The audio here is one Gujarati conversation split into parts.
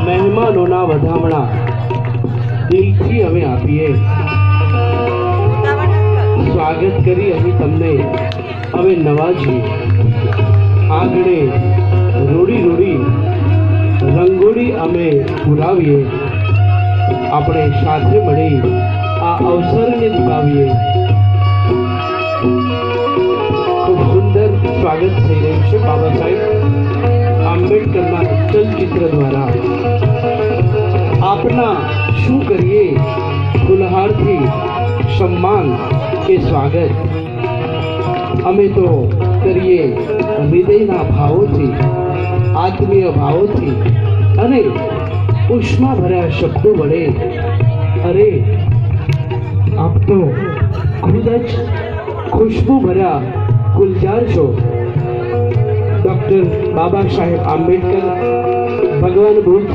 મહેમાનોના વધામણા દિલથી અમે આપીએ. સ્વાગત કરી અહીં તમને અમે નવાજીએ. આંગણે રોડી રોડી રંગોળી અમે પુરાવીએ. આપણે સાથે મળી આ અવસરને નિભાવીએ. ખૂબ સુંદર સ્વાગત થઈ રહ્યું છે બાબા સાહેબ આંબેડકરના ચલચિત્ર દ્વારા. આપના શું કરીએ ફુલહારથી સન્માન કે સ્વાગત. અમે તો કરીએ હૃદયના ભાવોથી, આત્મીય ભાવોથી અને ઉષ્મા ભર્યા શબ્દો વડે. અરે આપ તો ખુદ જ ખુશ્બુ ભર્યા ગુલજાર છો. ડૉક્ટર બાબા સાહેબ આંબેડકર ભગવાન બુદ્ધ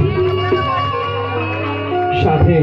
સાથે